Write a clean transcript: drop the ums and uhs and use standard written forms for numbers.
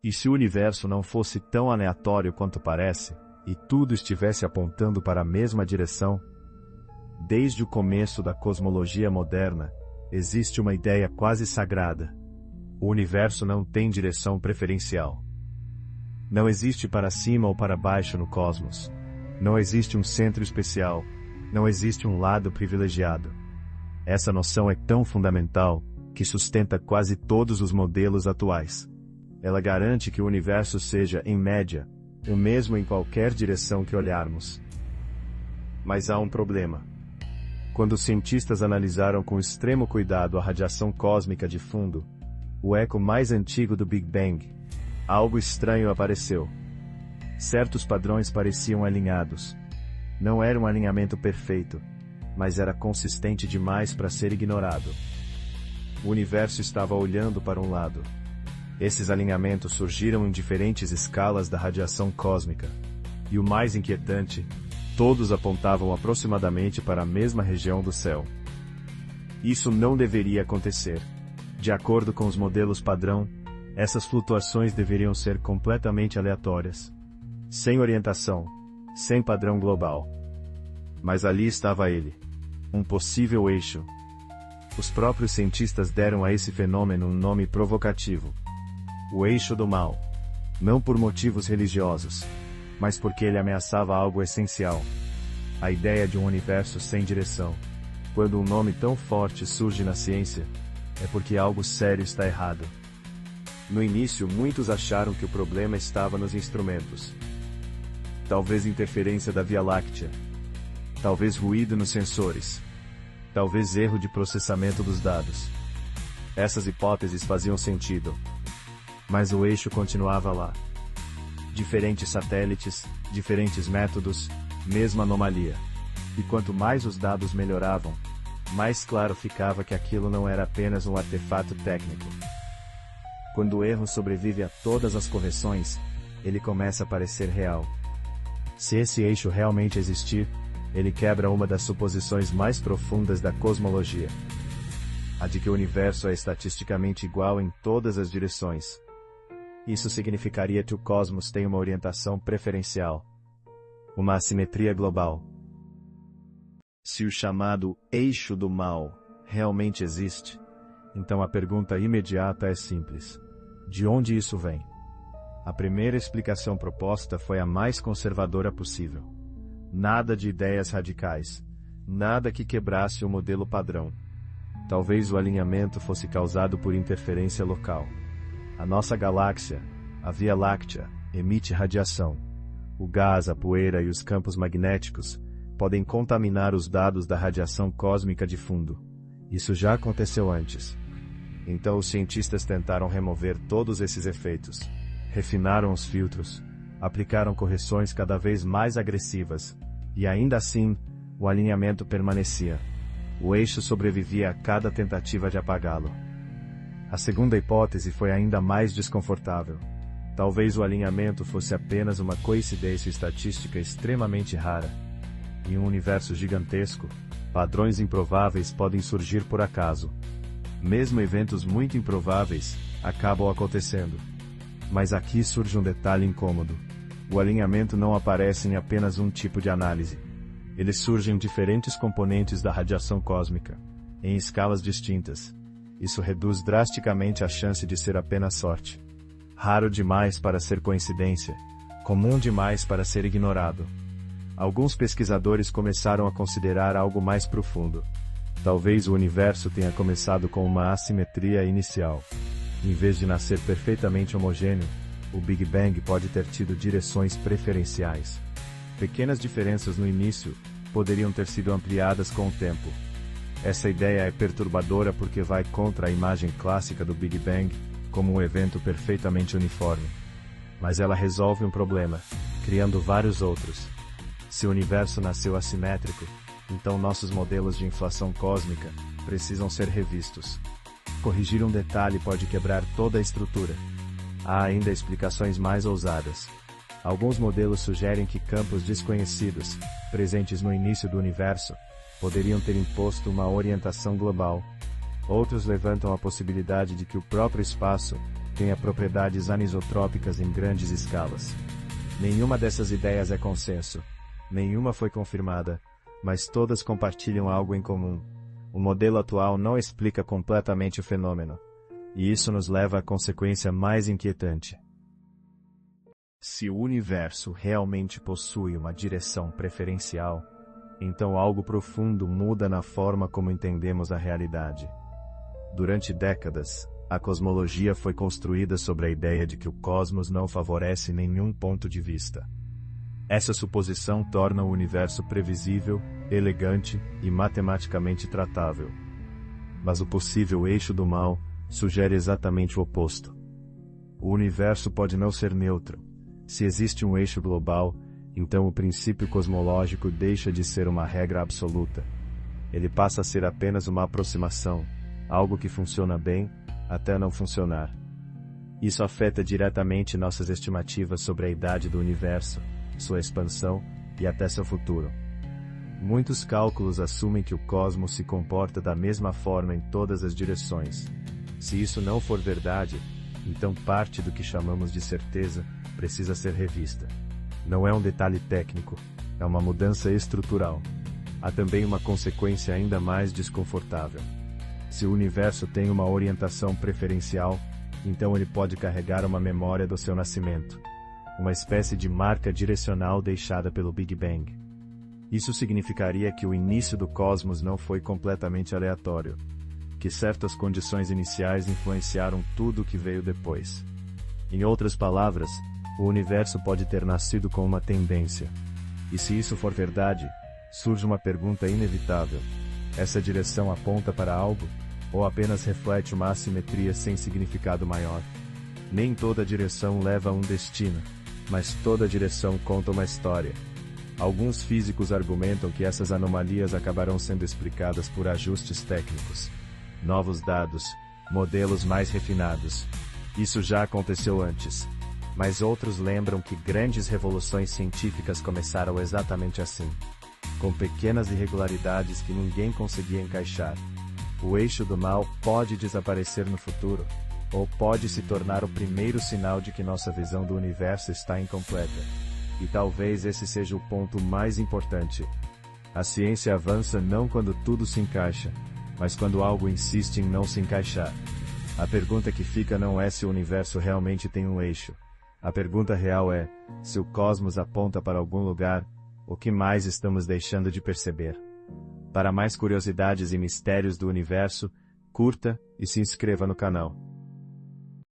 E se o universo não fosse tão aleatório quanto parece, e tudo estivesse apontando para a mesma direção? Desde o começo da cosmologia moderna, existe uma ideia quase sagrada. O universo não tem direção preferencial. Não existe para cima ou para baixo no cosmos. Não existe um centro especial. Não existe um lado privilegiado. Essa noção é tão fundamental que sustenta quase todos os modelos atuais. Ela garante que o universo seja, em média, o mesmo em qualquer direção que olharmos. Mas há um problema. Quando os cientistas analisaram com extremo cuidado a radiação cósmica de fundo, o eco mais antigo do Big Bang, algo estranho apareceu. Certos padrões pareciam alinhados. Não era um alinhamento perfeito, mas era consistente demais para ser ignorado. O universo estava olhando para um lado. Esses alinhamentos surgiram em diferentes escalas da radiação cósmica. E o mais inquietante, todos apontavam aproximadamente para a mesma região do céu. Isso não deveria acontecer. De acordo com os modelos padrão, essas flutuações deveriam ser completamente aleatórias. Sem orientação, sem padrão global. Mas ali estava ele. Um possível eixo. Os próprios cientistas deram a esse fenômeno um nome provocativo. O eixo do mal. Não por motivos religiosos, mas porque ele ameaçava algo essencial. A ideia de um universo sem direção. Quando um nome tão forte surge na ciência, é porque algo sério está errado. No início, muitos acharam que o problema estava nos instrumentos. Talvez interferência da Via Láctea. Talvez ruído nos sensores. Talvez erro de processamento dos dados. Essas hipóteses faziam sentido. Mas o eixo continuava lá. Diferentes satélites, diferentes métodos, mesma anomalia. E quanto mais os dados melhoravam, mais claro ficava que aquilo não era apenas um artefato técnico. Quando o erro sobrevive a todas as correções, ele começa a parecer real. Se esse eixo realmente existir, ele quebra uma das suposições mais profundas da cosmologia. A de que o universo é estatisticamente igual em todas as direções. Isso significaria que o cosmos tem uma orientação preferencial. Uma assimetria global. Se o chamado eixo do mal realmente existe, então a pergunta imediata é simples. De onde isso vem? A primeira explicação proposta foi a mais conservadora possível. Nada de ideias radicais. Nada que quebrasse o modelo padrão. Talvez o alinhamento fosse causado por interferência local. A nossa galáxia, a Via Láctea, emite radiação. O gás, a poeira e os campos magnéticos podem contaminar os dados da radiação cósmica de fundo. Isso já aconteceu antes. Então os cientistas tentaram remover todos esses efeitos. Refinaram os filtros. Aplicaram correções cada vez mais agressivas. E ainda assim, o alinhamento permanecia. O eixo sobrevivia a cada tentativa de apagá-lo. A segunda hipótese foi ainda mais desconfortável. Talvez o alinhamento fosse apenas uma coincidência estatística extremamente rara. Em um universo gigantesco, padrões improváveis podem surgir por acaso. Mesmo eventos muito improváveis acabam acontecendo. Mas aqui surge um detalhe incômodo. O alinhamento não aparece em apenas um tipo de análise. Ele surge em diferentes componentes da radiação cósmica, em escalas distintas. Isso reduz drasticamente a chance de ser apenas sorte. Raro demais para ser coincidência, comum demais para ser ignorado. Alguns pesquisadores começaram a considerar algo mais profundo. Talvez o universo tenha começado com uma assimetria inicial. Em vez de nascer perfeitamente homogêneo, o Big Bang pode ter tido direções preferenciais. Pequenas diferenças no início poderiam ter sido ampliadas com o tempo. Essa ideia é perturbadora porque vai contra a imagem clássica do Big Bang como um evento perfeitamente uniforme. Mas ela resolve um problema, criando vários outros. Se o universo nasceu assimétrico, então nossos modelos de inflação cósmica precisam ser revistos. Corrigir um detalhe pode quebrar toda a estrutura. Há ainda explicações mais ousadas. Alguns modelos sugerem que campos desconhecidos, presentes no início do universo, poderiam ter imposto uma orientação global. Outros levantam a possibilidade de que o próprio espaço tenha propriedades anisotrópicas em grandes escalas. Nenhuma dessas ideias é consenso. Nenhuma foi confirmada, mas todas compartilham algo em comum. O modelo atual não explica completamente o fenômeno, e isso nos leva à consequência mais inquietante. Se o universo realmente possui uma direção preferencial, então algo profundo muda na forma como entendemos a realidade. Durante décadas, a cosmologia foi construída sobre a ideia de que o cosmos não favorece nenhum ponto de vista. Essa suposição torna o universo previsível, elegante e matematicamente tratável. Mas o possível eixo do mal sugere exatamente o oposto. O universo pode não ser neutro. Se existe um eixo global, então o princípio cosmológico deixa de ser uma regra absoluta. Ele passa a ser apenas uma aproximação, algo que funciona bem, até não funcionar. Isso afeta diretamente nossas estimativas sobre a idade do universo, sua expansão e até seu futuro. Muitos cálculos assumem que o cosmos se comporta da mesma forma em todas as direções. Se isso não for verdade, então parte do que chamamos de certeza precisa ser revista. Não é um detalhe técnico, é uma mudança estrutural. Há também uma consequência ainda mais desconfortável. Se o universo tem uma orientação preferencial, então ele pode carregar uma memória do seu nascimento, uma espécie de marca direcional deixada pelo Big Bang. Isso significaria que o início do cosmos não foi completamente aleatório, que certas condições iniciais influenciaram tudo o que veio depois. Em outras palavras, o universo pode ter nascido com uma tendência. E se isso for verdade, surge uma pergunta inevitável. Essa direção aponta para algo? Ou apenas reflete uma assimetria sem significado maior? Nem toda direção leva a um destino, mas toda direção conta uma história. Alguns físicos argumentam que essas anomalias acabarão sendo explicadas por ajustes técnicos, novos dados, modelos mais refinados. Isso já aconteceu antes. Mas outros lembram que grandes revoluções científicas começaram exatamente assim, com pequenas irregularidades que ninguém conseguia encaixar. O eixo do mal pode desaparecer no futuro, ou pode se tornar o primeiro sinal de que nossa visão do universo está incompleta. E talvez esse seja o ponto mais importante. A ciência avança não quando tudo se encaixa, mas quando algo insiste em não se encaixar. A pergunta que fica não é se o universo realmente tem um eixo. A pergunta real é, se o cosmos aponta para algum lugar, o que mais estamos deixando de perceber? Para mais curiosidades e mistérios do universo, curta e se inscreva no canal.